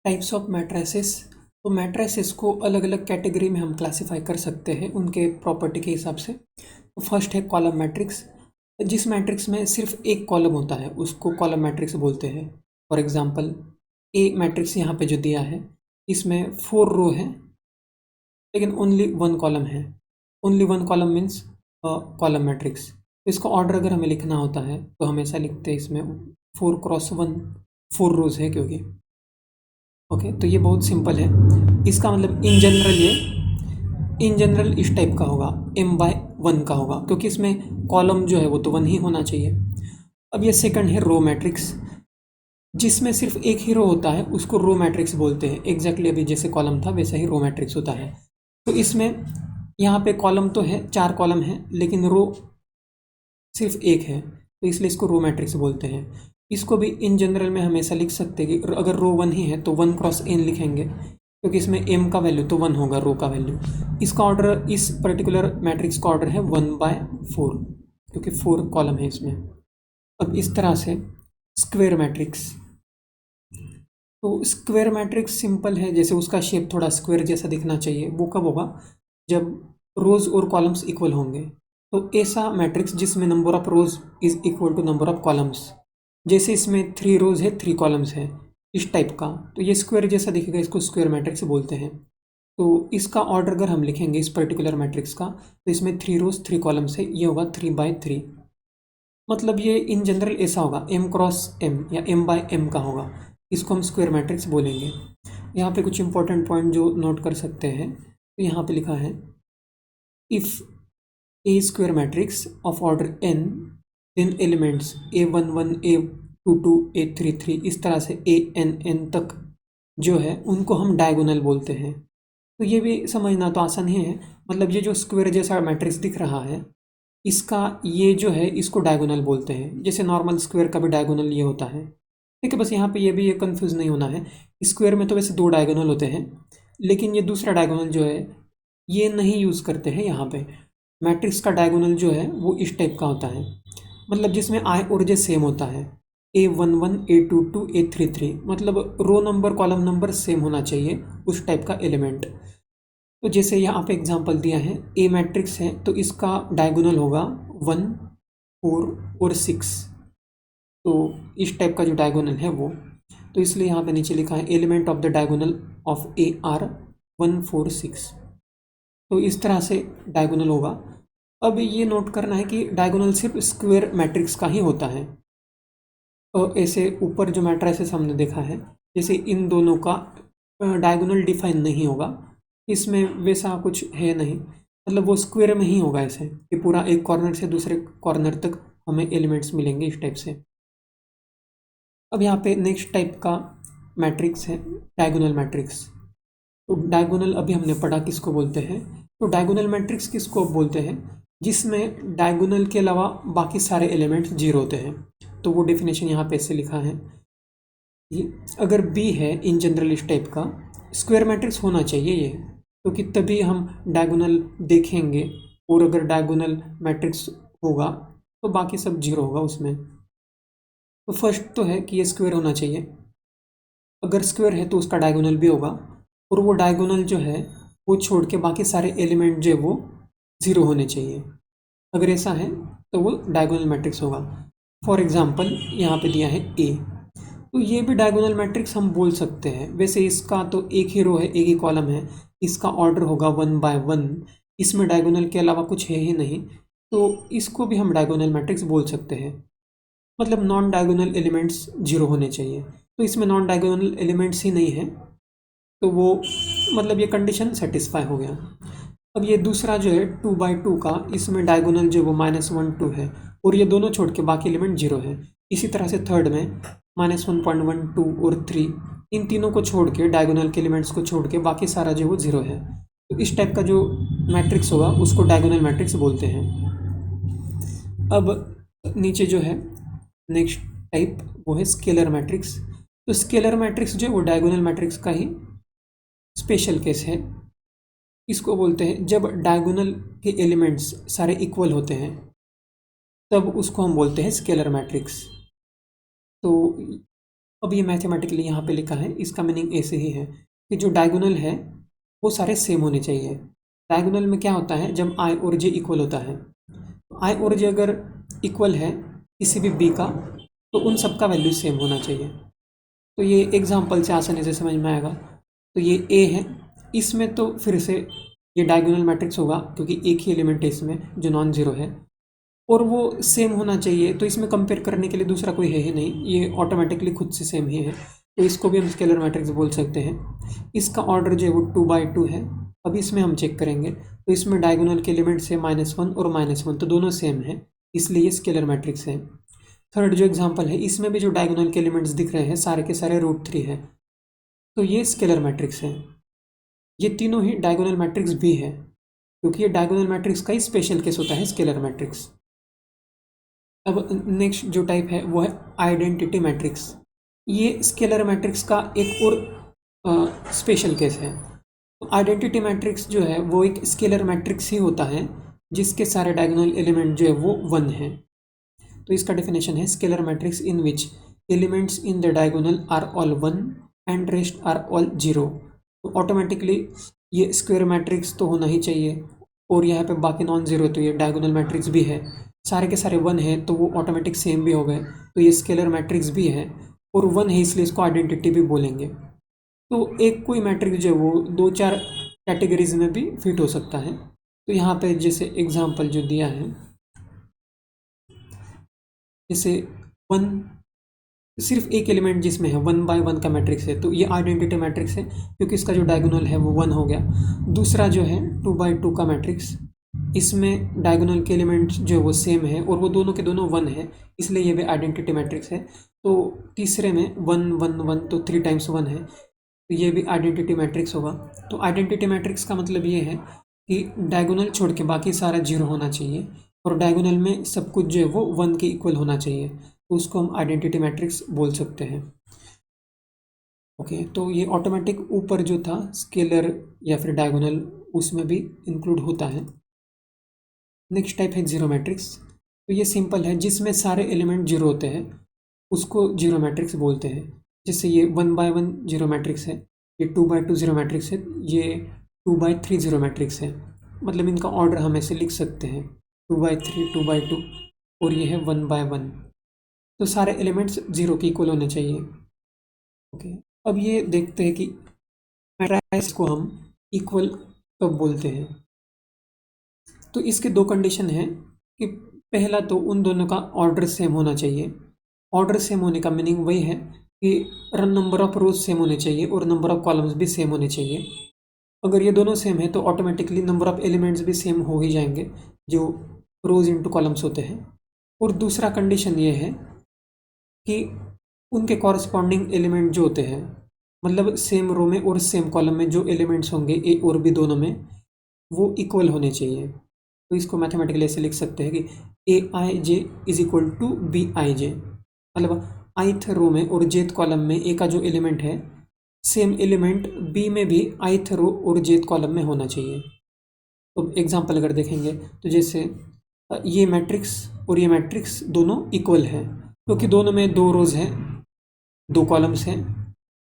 Types of matrices. तो matrices को अलग अलग कैटेगरी में हम क्लासिफाई कर सकते हैं उनके प्रॉपर्टी के हिसाब से। तो फर्स्ट है कॉलम मैट्रिक्स। जिस मैट्रिक्स में सिर्फ एक कॉलम होता है उसको कॉलम मैट्रिक्स बोलते हैं। फॉर एग्जांपल ए मैट्रिक्स यहाँ पे जो दिया है इसमें 4 रो है लेकिन ओनली 1 कॉलम है। Only 1 column means column matrix. तो इसका ऑर्डर अगर हमें लिखना होता है तो हमेशा लिखते हैं इसमें 4x1 4 रोज है क्योंकि ओके। तो ये बहुत सिंपल है। इसका मतलब इन जनरल इस टाइप का होगा, m/1 का होगा क्योंकि इसमें कॉलम जो है वो तो 1 ही होना चाहिए। अब ये सेकंड है रो मैट्रिक्स। जिसमें सिर्फ एक ही रो होता है उसको रो मैट्रिक्स बोलते हैं। एग्जैक्टली अभी जैसे कॉलम था वैसा ही रो मैट्रिक्स होता है। तो इसमें यहाँ पे कॉलम तो है, 4 कॉलम है लेकिन रो सिर्फ एक है तो इसलिए इसको रो मैट्रिक्स बोलते हैं। इसको भी इन जनरल में हमेशा लिख सकते हैं कि अगर रो 1 ही है तो 1x n लिखेंगे क्योंकि इसमें m का वैल्यू तो 1 होगा, रो का वैल्यू। इसका ऑर्डर, इस पर्टिकुलर मैट्रिक्स का ऑर्डर है 1/4 क्योंकि 4 कॉलम है इसमें। अब इस तरह से स्क्वायर मैट्रिक्स। तो स्क्वायर मैट्रिक्स सिंपल है, जैसे उसका शेप थोड़ा स्क्वायर जैसा दिखना चाहिए। वो कब होगा? जब रोज और कॉलम्स इक्वल होंगे। तो ऐसा मैट्रिक्स जिसमें number of rows is equal to number of columns. जैसे इसमें 3 रोज है 3 कॉलम्स है इस टाइप का, तो ये स्क्वायर जैसा दिखेगा, इसको स्क्वायर मैट्रिक्स बोलते हैं। तो इसका ऑर्डर अगर हम लिखेंगे इस पर्टिकुलर मैट्रिक्स का तो इसमें 3 रोज 3 कॉलम्स है, ये होगा 3/3। मतलब ये इन जनरल ऐसा होगा m×m या m/m का होगा। इसको हम स्क्वायर मैट्रिक्स बोलेंगे। यहाँ पे कुछ इंपॉर्टेंट पॉइंट जो नोट कर सकते हैं, तो यहाँ पे लिखा है if a square matrix of order n then elements a11 a22 a33 इस तरह से an तक जो है उनको हम डायगोनल बोलते हैं। तो ये भी समझना तो आसान ही है। मतलब ये जो स्क्वायर जैसा मैट्रिक्स दिख रहा है इसका ये जो है इसको डायगोनल बोलते हैं। जैसे नॉर्मल स्क्वायर का भी डायगोनल ये होता है, ठीक है। बस यहाँ पे ये भी ये कंफ्यूज नहीं होना है। स्क्वायर में तो वैसे 2 डायगोनल होते हैं लेकिन ये दूसरा डायगोनल जो है ये नहीं यूज़ करते हैं यहाँ पे। मैट्रिक्स का डायगोनल जो है वो इस टाइप का होता है, मतलब जिसमें आई और जे सेम होता है। a11 a22 a33 मतलब row number column number same होना चाहिए उस टाइप का एलिमेंट। तो जैसे यहाँ पे एग्जांपल दिया है ए मैट्रिक्स है तो इसका डायगोनल होगा 1 4 और 6। तो इस टाइप का जो डायगोनल है वो, तो इसलिए यहाँ पे नीचे लिखा है element of the diagonal of A R 1 4 6। तो इस तरह से डायगोनल होगा। अब ये नोट करना है कि डायगोनल सिर्फ स्क्वायर मैट्रिक्स का ही होता है। तो ऐसे ऊपर जो मैट्रिसेस हमने देखा है जैसे इन दोनों का डायगोनल डिफाइन नहीं होगा, इसमें वैसा कुछ है नहीं। मतलब वो स्क्वायर में ही होगा ऐसे कि पूरा एक कॉर्नर से दूसरे कॉर्नर तक हमें एलिमेंट्स मिलेंगे इस टाइप से। अब यहाँ पे नेक्स्ट टाइप का मैट्रिक्स है डायगोनल मैट्रिक्स। तो डायगोनल अभी हमने पढ़ा किसको बोलते हैं। तो डायगोनल मैट्रिक्स किसको बोलते हैं? जिसमें डायगोनल के अलावा बाकी सारे एलिमेंट्स 0 होते हैं। तो वो डेफिनेशन यहाँ पे ऐसे लिखा है ये अगर बी है इन जनरल इस टाइप का स्क्वायर मैट्रिक्स होना चाहिए ये, क्योंकि तभी हम डायगोनल देखेंगे। और अगर डायगोनल मैट्रिक्स होगा तो बाकी सब 0 होगा उसमें। तो फर्स्ट तो है कि ये स्क्वायर होना चाहिए। अगर स्क्वायर है तो उसका डायगोनल भी होगा और वो डायगोनल जो है वो छोड़ के बाकी सारे एलिमेंट जो है वो 0 होने चाहिए। अगर ऐसा है तो वो डायगोनल मैट्रिक्स होगा। फॉर एग्जांपल यहाँ पे दिया है ए, तो ये भी डायगोनल मैट्रिक्स हम बोल सकते हैं। वैसे इसका तो एक ही रो है एक ही कॉलम है, इसका ऑर्डर होगा 1/1, इसमें डायगोनल के अलावा कुछ है ही नहीं, तो इसको भी हम डायगोनल मैट्रिक्स बोल सकते हैं। मतलब नॉन डायगोनल एलिमेंट्स 0 होने चाहिए। तो इसमें नॉन डायगोनल एलिमेंट्स ही नहीं है तो वो मतलब ये कंडीशन सेटिस्फाई हो गया। अब ये दूसरा जो है 2/2 का, इसमें डायगोनल जो वो -1 2 है और ये दोनों छोड़ के बाकी एलिमेंट 0 है। इसी तरह से थर्ड में -1.1 2 और 3, इन तीनों को छोड़ के डायगोनल के एलिमेंट्स को छोड़ के बाकी सारा जो वो 0 है। तो इस टाइप का जो मैट्रिक्स होगा उसको डायगोनल मैट्रिक्स बोलते हैं। अब नीचे जो है नेक्स्ट टाइप वो है स्केलर मैट्रिक्स। तो स्केलर मैट्रिक्स जो है वो डायगोनल मैट्रिक्स का ही स्पेशल केस है। इसको बोलते हैं जब डायगोनल के एलिमेंट्स सारे इक्वल होते हैं तब उसको हम बोलते हैं स्केलर मैट्रिक्स। तो अब ये मैथमेटिकली यहाँ पे लिखा है, इसका मीनिंग ऐसे ही है कि जो डायगोनल है वो सारे सेम होने चाहिए। डायगोनल में क्या होता है, जब आई और जे इक्वल होता है, आई और जे अगर इक्वल है किसी भी बी का, तो उन सब का वैल्यू सेम होना चाहिए। तो ये एग्जांपल से आसानी से समझ में आएगा। तो ये ए है, इसमें तो फिर से ये डायगोनल मैट्रिक्स होगा क्योंकि एक ही एलिमेंट है इसमें जो नॉन ज़ीरो है, और वो सेम होना चाहिए। तो इसमें कंपेयर करने के लिए दूसरा कोई है ही नहीं, ये ऑटोमेटिकली खुद से सेम ही है। तो इसको भी हम स्केलर मैट्रिक्स बोल सकते हैं। इसका ऑर्डर जो है वो 2/2 है। अब इसमें हम चेक करेंगे तो इसमें डायगोनल के एलिमेंट्स है -1 और -1, तो दोनों सेम है, इसलिए ये स्केलर मैट्रिक्स है। थर्ड जो एग्जांपल है, इसमें भी जो डायगोनल के एलिमेंट्स दिख रहे हैं सारे के सारे √3 है, तो ये स्केलर मैट्रिक्स है। ये तीनों ही डायगोनल मैट्रिक्स भी है क्योंकि ये डायगोनल मैट्रिक्स का ही स्पेशल केस होता है स्केलर मैट्रिक्स। अब नेक्स्ट जो टाइप है वो है आइडेंटिटी मैट्रिक्स। ये स्केलर मैट्रिक्स का एक और स्पेशल केस है। तो आइडेंटिटी मैट्रिक्स जो है वो एक स्केलर मैट्रिक्स ही होता है जिसके सारे डायगोनल एलिमेंट जो है वो 1 है। तो इसका डेफिनेशन है scalar matrix in which elements in the diagonal are all 1 and rest are all 0। तो ऑटोमेटिकली ये स्क्वायर मैट्रिक्स तो होना ही चाहिए, और यहाँ पे बाकी नॉन ज़ीरो, तो ये डायगोनल मैट्रिक्स भी है, सारे के सारे 1 है तो वो ऑटोमेटिक सेम भी हो गए, तो ये स्केलर मैट्रिक्स भी है और 1 है इसलिए इसको आइडेंटिटी भी बोलेंगे। तो एक कोई मैट्रिक्स जो है वो 2-4 कैटेगरीज में भी फिट हो सकता है। तो यहाँ पे जैसे एग्जांपल जो दिया है, जैसे 1 सिर्फ एक एलिमेंट जिसमें है 1/1 का मैट्रिक्स है, तो ये आइडेंटिटी मैट्रिक्स है क्योंकि इसका जो डायगोनल है वो 1 हो गया। दूसरा जो है 2/2 का मैट्रिक्स, इसमें डायगोनल के एलिमेंट जो है वो सेम है और वो दोनों के दोनों 1 है, इसलिए ये भी आइडेंटिटी मैट्रिक्स है। तो तीसरे में 1 1 1, तो 3 टाइम्स 1 है, तो ये भी आइडेंटिटी मैट्रिक्स होगा। तो आइडेंटिटी मैट्रिक्स का मतलब ये है कि डायगोनल छोड़ के बाकी सारा 0 होना चाहिए और डायगोनल में सब कुछ जो है वो 1 के इक्वल होना चाहिए, तो उसको हम आइडेंटिटी मैट्रिक्स बोल सकते हैं। ओके, तो ये ऑटोमेटिक ऊपर जो था स्केलर या फिर डायगोनल उसमें भी इंक्लूड होता है। नेक्स्ट टाइप है जीरो मैट्रिक्स। तो ये सिंपल है, जिसमें सारे एलिमेंट जीरो होते हैं उसको जीरो मैट्रिक्स बोलते हैं। जैसे ये 1/1 जीरो मैट्रिक्स है, ये 2/2 जीरो मैट्रिक्स है, ये 2/3 जीरो मैट्रिक्स है। मतलब इनका ऑर्डर हम ऐसे लिख सकते हैं 2/3, 2/2 और ये है 1/1। तो सारे एलिमेंट्स जीरो के इक्वल होने चाहिए। ओके, अब ये देखते हैं कि मैट्रिक्स को हम इक्वल कब बोलते हैं। तो इसके दो कंडीशन हैं कि पहला तो उन दोनों का ऑर्डर सेम होना चाहिए। ऑर्डर सेम होने का मीनिंग वही है कि नंबर ऑफ रोज सेम होने चाहिए और नंबर ऑफ कॉलम्स भी सेम होने चाहिए। अगर ये दोनों सेम है तो ऑटोमेटिकली नंबर ऑफ एलिमेंट्स भी सेम हो ही जाएंगे जो रोज इंटू कॉलम्स होते हैं। और दूसरा कंडीशन ये है कि उनके कॉरस्पॉन्डिंग एलिमेंट जो होते हैं, मतलब सेम रो में और सेम कॉलम में जो एलिमेंट्स होंगे ए और बी दोनों में, वो इक्वल होने चाहिए। तो इसको मैथमेटिकली ऐसे लिख सकते हैं कि AIJ is equal to BIJ, मतलब ith रो में और jth कॉलम में ए का जो एलिमेंट है सेम एलिमेंट बी में भी ith रो और jth कॉलम में होना चाहिए। तो एग्जांपल अगर देखेंगे तो जैसे ये मैट्रिक्स और ये मैट्रिक्स दोनों इक्वल है क्योंकि दोनों में 2 रोज हैं, 2 कॉलम्स हैं।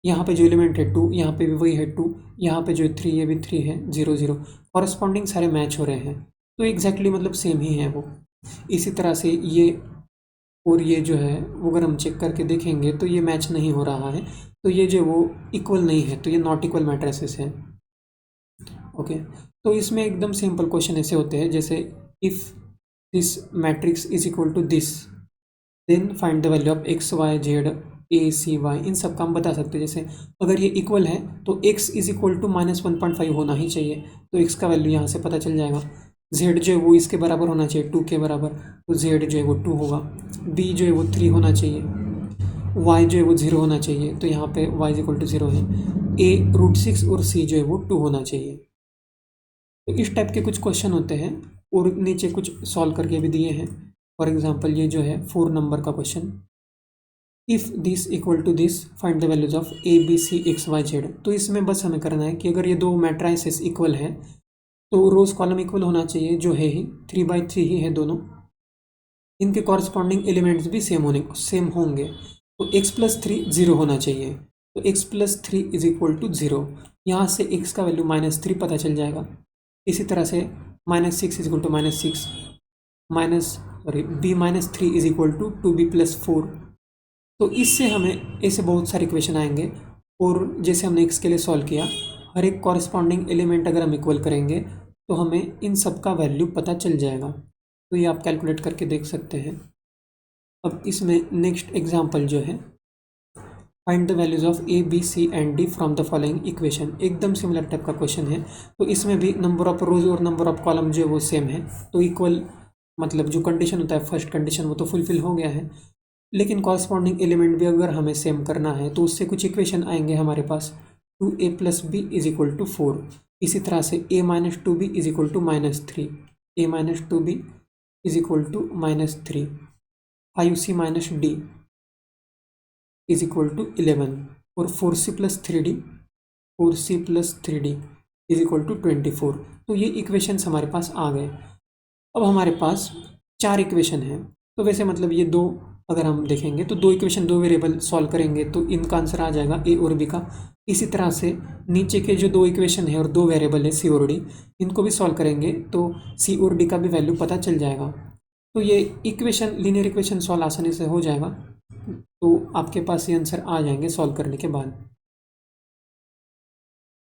यहाँ पे जो एलिमेंट है 2, यहाँ पे भी वही है 2, यहाँ पे जो 3 ये भी 3 है, 0 0 कॉरस्पॉन्डिंग सारे मैच हो रहे हैं, तो एग्जैक्टली मतलब सेम ही है वो। इसी तरह से ये और ये जो है वो अगर हम चेक करके देखेंगे तो ये मैच नहीं हो रहा है, तो ये जो वो इक्वल नहीं है, तो ये नॉट इक्वल मैट्रिसेस है। ओके, तो इसमें एकदम सिंपल क्वेश्चन ऐसे होते हैं जैसे if this matrix is equal to this then find the value of x y z a c y। इन सब का हम बता सकते हैं। जैसे अगर ये इक्वल है तो x इज इक्वल टू -1.5 होना ही चाहिए, तो x का वैल्यू यहाँ से पता चल जाएगा। z जो है वो इसके बराबर होना चाहिए 2 के बराबर, तो z जो है वो 2 होगा। b जो है वो 3 होना चाहिए, y जो है वो 0 होना चाहिए, तो यहाँ पे y इज इक्वल टू 0 है। a √6 और c जो है वो 2 होना चाहिए। तो इस टाइप के कुछ क्वेश्चन होते हैं और नीचे कुछ सॉल्व करके भी दिए हैं। फॉर एग्जांपल ये जो है 4 नंबर का question, if this equal to this find the values of a b c x y z. तो इसमें बस हमें करना है कि अगर ये दो मैट्राइसेस इक्वल है तो रोज कॉलम इक्वल होना चाहिए, जो है ही 3/3 ही है दोनों। इनके कॉरस्पॉन्डिंग एलिमेंट्स भी सेम होंगे। तो x प्लस थ्री ज़ीरो होना चाहिए। तो x plus three is equal to zero. यहाँ से x का वैल्यू -3 पता चल जाएगा। इसी तरह से -6 is equal to -6 b-3 is equal to 2b+4। तो इससे हमें ऐसे बहुत सारे इक्वेशन आएंगे, और जैसे हमने x के लिए सॉल्व किया, हर एक कॉरस्पॉन्डिंग एलिमेंट अगर हम इक्वल करेंगे तो हमें इन सब का वैल्यू पता चल जाएगा। तो ये आप कैलकुलेट करके देख सकते हैं। अब इसमें नेक्स्ट एग्जांपल जो है, find the values of a b c and d from the following equation. एकदम सिमिलर टाइप का क्वेश्चन है। तो इसमें भी नंबर ऑफ रोज और नंबर ऑफ कॉलम जो है वो सेम है। तो इक्वल मतलब जो कंडीशन होता है फर्स्ट कंडीशन वो तो फुलफिल हो गया है, लेकिन कॉरस्पॉन्डिंग एलिमेंट भी अगर हमें सेम करना है तो उससे कुछ इक्वेशन आएंगे हमारे पास। 2a + b is equal to 4। इसी तरह से a - 2b is equal to -3, a - 2b is equal to -3, 5c - d is equal to 11, और 4c + 3d is equal to 24। तो ये इक्वेशंस हमारे पास आ गए। अब हमारे पास 4 इक्वेशन हैं। तो वैसे मतलब ये दो अगर हम देखेंगे तो दो इक्वेशन दो वेरिएबल सॉल्व करेंगे तो इनका आंसर आ जाएगा ए और बी का। इसी तरह से नीचे के जो दो इक्वेशन है और दो वेरिएबल है सी और डी, इनको भी सॉल्व करेंगे तो सी और डी का भी वैल्यू पता चल जाएगा। तो ये इक्वेशन लीनियर इक्वेशन सॉल्व आसानी से हो जाएगा। तो आपके पास ये आंसर आ जाएंगे सॉल्व करने के बाद।